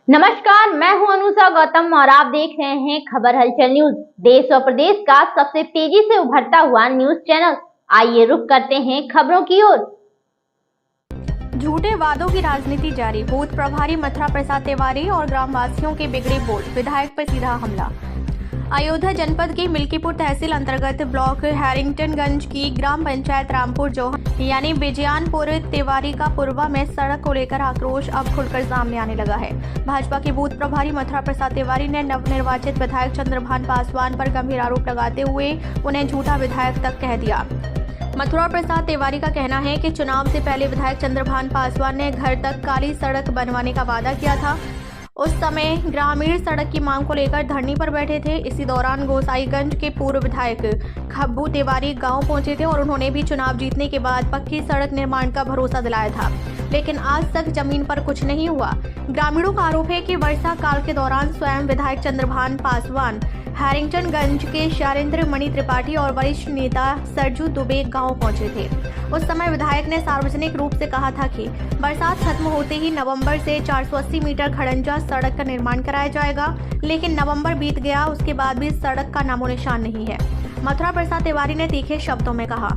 नमस्कार, मैं हूं अनुषा गौतम और आप देख रहे हैं खबर हलचल न्यूज। देश और प्रदेश का सबसे तेजी से उभरता हुआ न्यूज चैनल। आइए रुक करते हैं खबरों की ओर। झूठे वादों की राजनीति जारी। बूथ प्रभारी मथुरा प्रसाद तिवारी और ग्रामवासियों के बिगड़े बोल, विधायक पर सीधा हमला। अयोध्या जनपद की मिल्कीपुर तहसील अंतर्गत ब्लॉक हैरिंगटनगंज की ग्राम पंचायत रामपुर जोहन यानी बिजयानपुर तिवारी का पूर्वा में सड़क को लेकर आक्रोश अब खुलकर सामने आने लगा है। भाजपा के बूथ प्रभारी मथुरा प्रसाद तिवारी ने नवनिर्वाचित विधायक चंद्रभान पासवान पर गंभीर आरोप लगाते हुए उन्हें झूठा विधायक तक कह दिया। मथुरा प्रसाद तिवारी का कहना है कि चुनाव से पहले विधायक चंद्रभान पासवान ने घर तक काली सड़क बनवाने का वादा किया था। उस समय ग्रामीण सड़क की मांग को लेकर धरने पर बैठे थे। इसी दौरान गोसाईगंज के पूर्व विधायक खब्बू तिवारी गांव पहुंचे थे और उन्होंने भी चुनाव जीतने के बाद पक्की सड़क निर्माण का भरोसा दिलाया था, लेकिन आज तक जमीन पर कुछ नहीं हुआ। ग्रामीणों का आरोप है कि वर्षा काल के दौरान स्वयं विधायक चंद्रभान पासवान हैरिंगटनगंज के शैलेंद्र मणि त्रिपाठी और वरिष्ठ नेता सरजू दुबे गांव पहुंचे थे। उस समय विधायक ने सार्वजनिक रूप से कहा था कि बरसात खत्म होते ही नवंबर से 480 मीटर खड़ंजा सड़क का निर्माण कराया जाएगा, लेकिन नवंबर बीत गया, उसके बाद भी सड़क का नामो निशान नहीं है। मथुरा प्रसाद तिवारी ने तीखे शब्दों में कहा,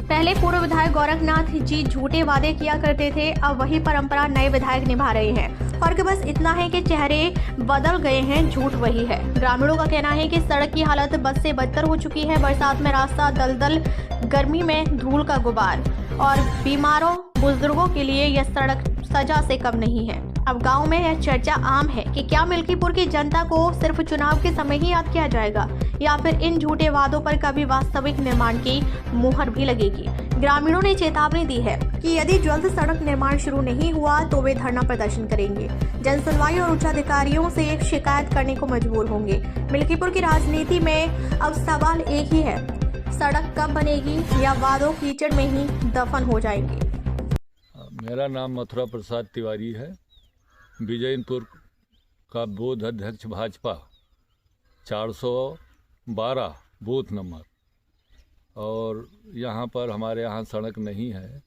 पहले पूर्व विधायक गोरखनाथ जी झूठे वादे किया करते थे, अब वही परंपरा नए विधायक निभा रहे हैं। फर्क बस इतना है कि चेहरे बदल गए हैं, झूठ वही है। ग्रामीणों का कहना है कि सड़क की हालत बद से बदतर हो चुकी है। बरसात में रास्ता दलदल, गर्मी में धूल का गुबार और बीमारों बुजुर्गों के लिए यह सड़क सजा से कम नहीं है। अब गांव में यह चर्चा आम है कि क्या मिल्कीपुर की जनता को सिर्फ चुनाव के समय ही याद किया जाएगा या फिर इन झूठे वादों पर कभी वास्तविक निर्माण की मुहर भी लगेगी। ग्रामीणों ने चेतावनी दी है कि यदि जल्द सड़क निर्माण शुरू नहीं हुआ तो वे धरना प्रदर्शन करेंगे, जन सुनवाई और उच्च अधिकारियों से शिकायत करने को मजबूर होंगे। मिल्कीपुर की राजनीति में अब सवाल एक ही है, सड़क कब बनेगी या वादों कीचड़ में ही दफन हो जाएंगे। मेरा नाम मथुरा प्रसाद तिवारी है, बिजयनपुर का बूथ अध्यक्ष भाजपा, 412 बूथ नंबर। और यहाँ पर हमारे यहाँ सड़क नहीं है,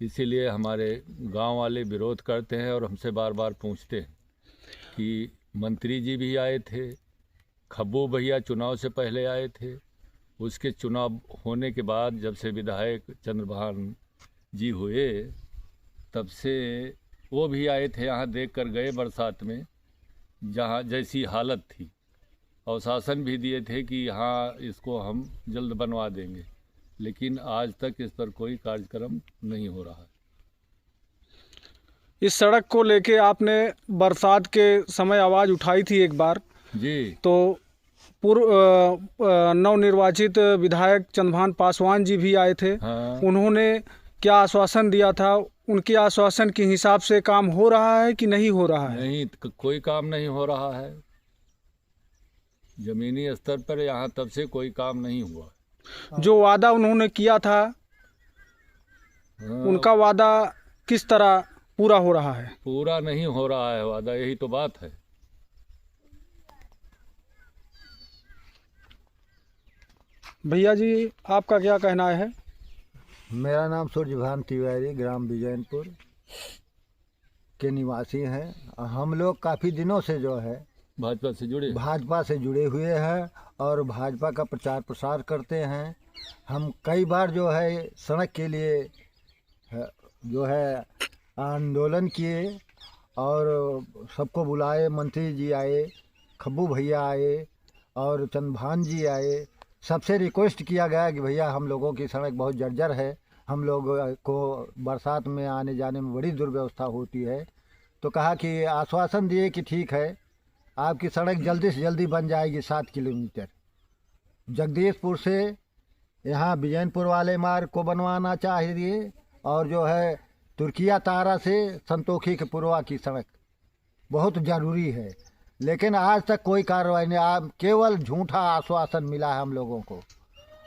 इसीलिए हमारे गांव वाले विरोध करते हैं और हमसे बार बार पूछते हैं कि मंत्री जी भी आए थे, खब्बू भैया चुनाव से पहले आए थे, उसके चुनाव होने के बाद जब से विधायक चंद्रभान जी हुए तब से वो भी आए थे, यहाँ देख कर गए बरसात में जहाँ जैसी हालत थी, और शासन भी दिए थे कि हाँ इसको हम जल्द बनवा देंगे, लेकिन आज तक इस पर कोई कार्यक्रम नहीं हो रहा है। इस सड़क को लेके आपने बरसात के समय आवाज़ उठाई थी एक बार जी, तो पूर्व नवनिर्वाचित विधायक चंद्रभान पासवान जी भी आए थे। हाँ। उन्होंने क्या आश्वासन दिया था? उनके आश्वासन के हिसाब से काम हो रहा है कि नहीं हो रहा है? नहीं, कोई काम नहीं हो रहा है। जमीनी स्तर पर यहाँ तब से कोई काम नहीं हुआ। जो वादा उन्होंने किया था, हाँ, उनका वादा किस तरह पूरा हो रहा है? पूरा नहीं हो रहा है वादा, यही तो बात है। भैया जी, आपका क्या कहना है? मेरा नाम सूर्यभान तिवारी, ग्राम बिजयनपुर के निवासी हैं। हम लोग काफ़ी दिनों से जो है भाजपा से जुड़े हुए हैं और भाजपा का प्रचार प्रसार करते हैं। हम कई बार जो है सड़क के लिए जो है आंदोलन किए और सबको बुलाए, मंत्री जी आए, खब्बू भैया आए और चंद्रभान जी आए। सबसे रिक्वेस्ट किया गया कि भैया हम लोगों की सड़क बहुत जर्जर है, हम लोग को बरसात में आने जाने में बड़ी दुर्व्यवस्था होती है। तो कहा कि आश्वासन दिए कि ठीक है, आपकी सड़क जल्दी से जल्दी बन जाएगी। 7 किलोमीटर जगदीशपुर से यहाँ बिजयनपुर वाले मार्ग को बनवाना चाहिए और जो है तुर्किया तारा से संतोखी के पूर्वा की सड़क बहुत ज़रूरी है, लेकिन आज तक कोई कार्रवाई नहीं। आप केवल झूठा आश्वासन मिला है हम लोगों को।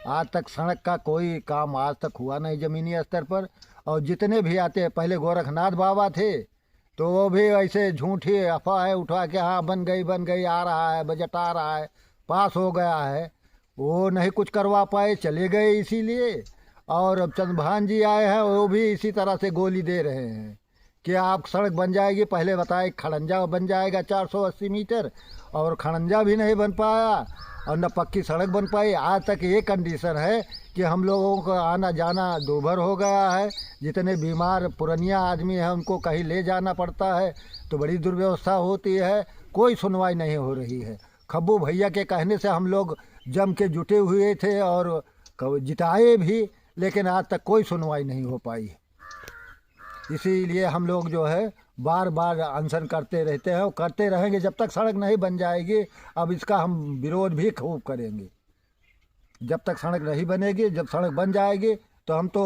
आज तक सड़क का कोई काम आज तक हुआ नहीं ज़मीनी स्तर पर। और जितने भी आते हैं, पहले गोरखनाथ बाबा थे तो वो भी ऐसे झूठी अफवाह उठा के हाँ बन गई, आ रहा है, बजट आ रहा है, पास हो गया है, वो नहीं कुछ करवा पाए, चले गए इसीलिए। और अब चंद्रभान जी आए हैं, वो भी इसी तरह से गोली दे रहे हैं कि आप सड़क बन जाएगी, पहले बताए खड़ंजा बन जाएगा 480 मीटर, और खड़ंजा भी नहीं बन पाया और न पक्की सड़क बन पाई। आज तक ये कंडीशन है कि हम लोगों को आना जाना दूभर हो गया है। जितने बीमार पुरानिया आदमी हैं उनको कहीं ले जाना पड़ता है तो बड़ी दुर्व्यवस्था होती है। कोई सुनवाई नहीं हो रही है। खब्बू भैया के कहने से हम लोग जम के जुटे हुए थे और जिताए भी, लेकिन आज तक कोई सुनवाई नहीं हो पाई। इसीलिए हम लोग जो है बार बार अनशन करते रहते हैं और करते रहेंगे जब तक सड़क नहीं बन जाएगी। अब इसका हम विरोध भी खूब करेंगे जब तक सड़क नहीं बनेगी। जब सड़क बन जाएगी तो हम तो